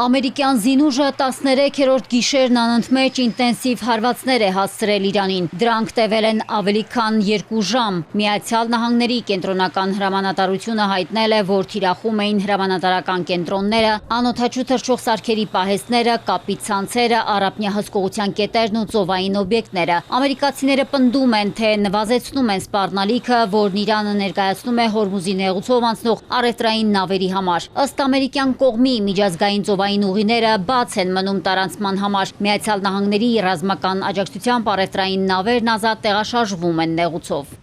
Ամերիկյան զինուժը 13-րդ գիշերն անընդմեջ ինտենսիվ հարվածներ է հասցրել Իրանին։ Դրանք տևել են ավելի քան 2 ժամ։ Միացյալ Նահանգների կենտրոնական հրամանատարությունը հայտնել է, որ թիրախում էին հրամանատարական կենտրոնները, անօդաչու թռչող սարքերի պահեստները, կապի ցանցերը, առափնյա հսկողության կետերն ու ծովային օբյեկտները։ Ամերիկացիները պնդում են, թե նվազեցնում են սպառնալիքը, որն Իրանը ներկայացնում է Հորմուզի նեղուցով անցնող առևտրային նավերի համար։ Ըստ ամերիկյան կողմի միջազգային ծովային ուղիները բաց են մնում տարանցման համար։ Միացյալ Նահանգների ռազմական աջակցությամբ առևտրային նավերն ազատ տեղաշարժվում են նեղուցով։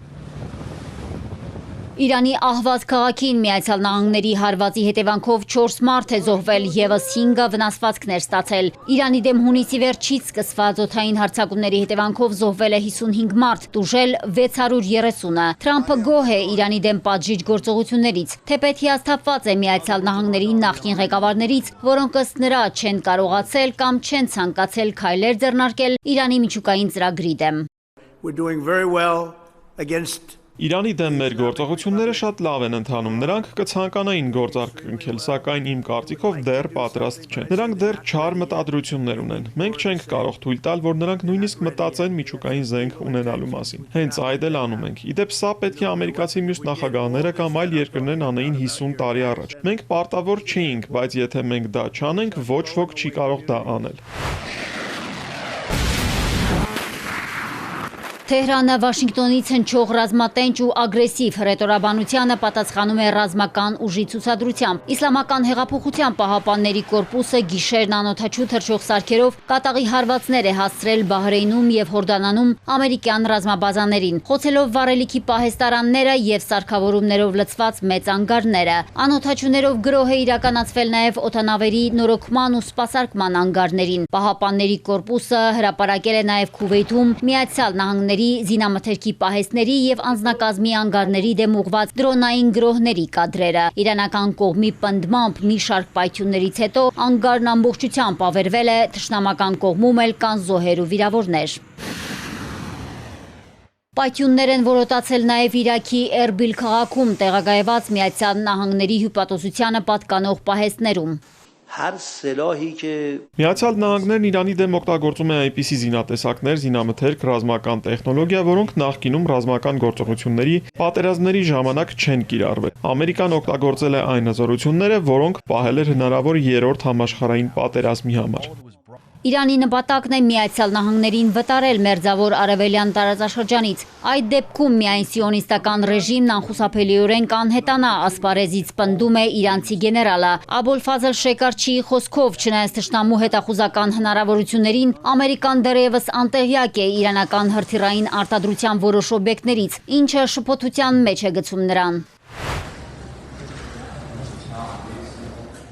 Իրանի Ահվազ քաղաքին Միացյալ Նահանգների հարվածի հետևանքով 4 մարդ է զոհվել, ևս 5-ը վնասվածքներ ստացել։ Իրանի դեմ հունիսի վերջից սկսված օդային հարձակումների հետևանքով զոհվել է 55 մարդ, տուժել 630-ը։ Թրամփը գոհ է Իրանի դեմ պատժիչ գործողություններից, թեպետ հիասթափված է Միացյալ Նահանգների նախկին ղեկավարներից, որոնք ըստ նրա չեն կարողացել կամ չեն ցանկացել քայլեր ձեռնարկել Իրանի միջուկային ծրագրի դեմ։ Իրանի դեմ մեր գործողությունները շատ լավ են ընթանում, նրանք կցանկանային գործարք կնքել, սակայն իմ կարծիքով դեռ պատրաստ չեն։ Նրանք դեռ չար մտադրություններ ունեն։ Մենք չենք կարող թույլ տալ, որ նրանք նույնիսկ մտածեն միջուկային զենք ունենալու մասին։ Հենց այդ էլ անում ենք։ Իդեպ սա պետք է ամերիկացի մյուս նախագահները կամ այլ երկրներն անեին 50 տարի առաջ։ Մենք պարտավոր չէինք, բայց եթե մենք դա չանենք, ոչ ոք չի կարող դա անել։ Թեհրանը Վաշինգտոնից հնչող ռազմատենչ ու ագրեսիվ հռետորաբանությանը պատասխանում է ռազմական ուժի ցուցադրությամբ։ Իսլամական հեղափոխության պահապանների կորպուսը գիշերն անօդաչու թռչող սարքերով կատաղի հարվածներ է հասցրել Բահրեյնում եւ Հորդանանում ամերիկյան ռազմաբազաներին, խոցելով վառելիքի պահեստարանները եւ սարքավորումներով լցված մեծ անգարները։ Անօդաչուներով գրոհ է իրականացվել նաեւ օդանավերի նորոգման ու սպասարկման անգարներին։ Պահապանների կորպուսը հրապարակել է նաեւ Քուվեյթում Միացյալ Նահանգների զինամթերքի պահեստների եւ անձնակազմի անգարների դեմ ուղղված դրոնային գրոհների կադրերը։ Իրանական կողմի պնդմամբ մի շարք պայթյուններից հետո անգարն ամբողջությամբ ավերվել է, թշնամական կողմում էլ կան զոհեր ու վիրավորներ։ Պայթյուններ են որոտացել նաև Իրաքի Էրբիլ քաղաքում տեղակայված Միացյալ Նահանգների հյուպատոսությանը պատկանող պահեստներում։ Միացյալ Նահանգներն Իրանի դեմ օգտագործում են այնպիսի զինատեսակներ, զինամթերք, ռազմական տեխնոլոգիա, որոնք նախկինում ռազմական գործողությունների, պատերազմների ժամանակ չեն կիրառվել։ Ամերիկան օգտագործել է այն հզորությունները, որոնք պահել էր հնարավոր 3-րդ համաշխարհային պատերազմի համար։ Իրանի նպատակն է Միացյալ Նահանգներին վտարել մերձավոր արևելյան տարածաշրջանից։ Այդ դեպքում միայն սիոնիստական ռեժիմն անխուսափելիորեն կանհետանա, ասպարեզից պնդում է իրանցի գեներալը։ Աբոլֆազլ Շեկարչիի խոսքով, չնայած թշնամու հետախուզական հնարավորություններին, Ամերիկան դեռևս անտեղյակ է իրանական հրթիռային արտադրության որոշ օբյեկտներից, ինչը շփոթության մեջ է գցում նրան։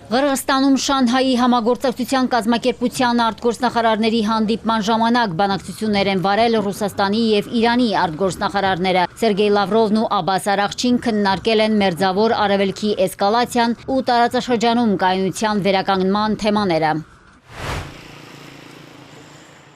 Ղրղստանում Շանհայի համագործակցության կազմակերպության արտգործնախարարների հանդիպման ժամանակ բանակցություններ են վարել Ռուսաստանի եւ Իրանի արտգործնախարարները։ Սերգեյ Լավրովն ու Աբբաս Արաղչին քննարկել են մերձավոր արևելքի էսկալացիան ու տարածաշրջանում կայունության վերականգնման թեմաները։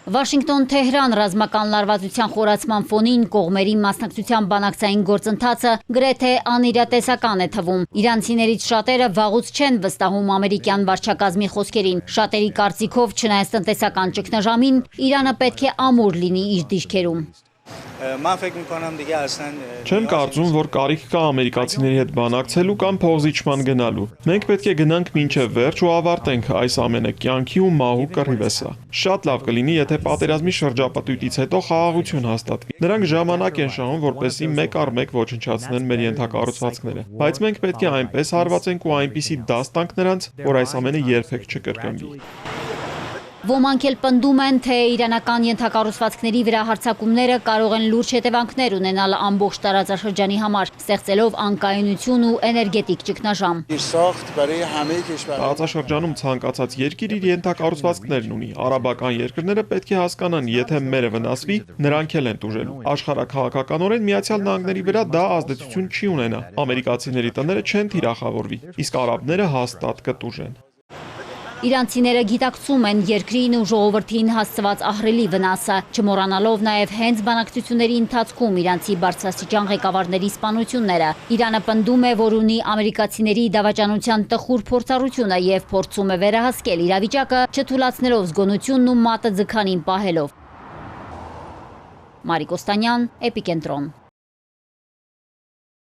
Վաշինգտոն-Թեհրան ռազմական լարվածության խորացման ֆոնին կողմերի մասնակցության բանակցային գործընթացը գրեթե անիրատեսական է թվում։ Իրանցիներից շատերը վաղուց չեն վստահում ամերիկյան վարչակազմի խոսքերին։ Շատերի կարծիքով, չնայած տնտեսական ճգնաժամին, Իրանը պետք է ամուր լինի իր դիրքերում։ Չեմ կարծում, որ կարիք կա ամերիկացիների հետ բանակցելու կամ փողզիջման գնալու։ Մենք պետք է գնանք մինչև վերջ ու ավարտենք այս ամենը, կյանքի ու մահու կռիվ է սա։ Շատ լավ կլինի, եթե պատերազմի շրջապատույտից հետո խաղաղություն հաստատվի։ Նրանք ժամանակ են շահում, որպեսզի մեկ առ մեկ ոչնչացնեն մեր ենթակառուցվածքները։ Բայց մենք պետք է այնպես հարվածենք ու այնպիսի դաս տանք նրանց, որ այս ամենը երբեք չկրկնվի։ Ոմանք էլ պնդում են, թե իրանական ենթակառուցվածքների վրա հարձակումները կարող են լուրջ հետևանքներ ունենալ ամբողջ տարածաշրջանի համար, ստեղծելով անկայունություն ու էներգետիկ ճգնաժամ։ Տարածաշրջանում ցանկացած երկիր իր ենթակառուցվածքներն ունի։ Արաբական երկրները պետք է հասկանան, եթե մերը վնասվի, նրանք էլ են տուժելու։ Աշխարհաքաղաքականորեն Միացյալ Նահանգների վրա դա ազդեցություն չի ունենա։ Ամերիկացիների տները չեն թիրախավորվի, իսկ արաբները հաստատ կտուժեն։ Իրանցիները գիտակցում են երկրին ու ժողովրդին հասցված ահռելի վնասը, չմոռանալով նաև հենց բանակցությունների ընթացքում իրանցի բարձրաստիճան ղեկավարների սպանությունները։ Իրանը պնդում է, որ ունի ամերիկացիների դավաճանության տխուր փորձառությունը և փորձում է վերահսկել իրավիճակը, չթուլացնելով զգոնությունն ու մատը ձգանին պահելով։ Մարիկ Օստանյան, Էպիկենտրոն։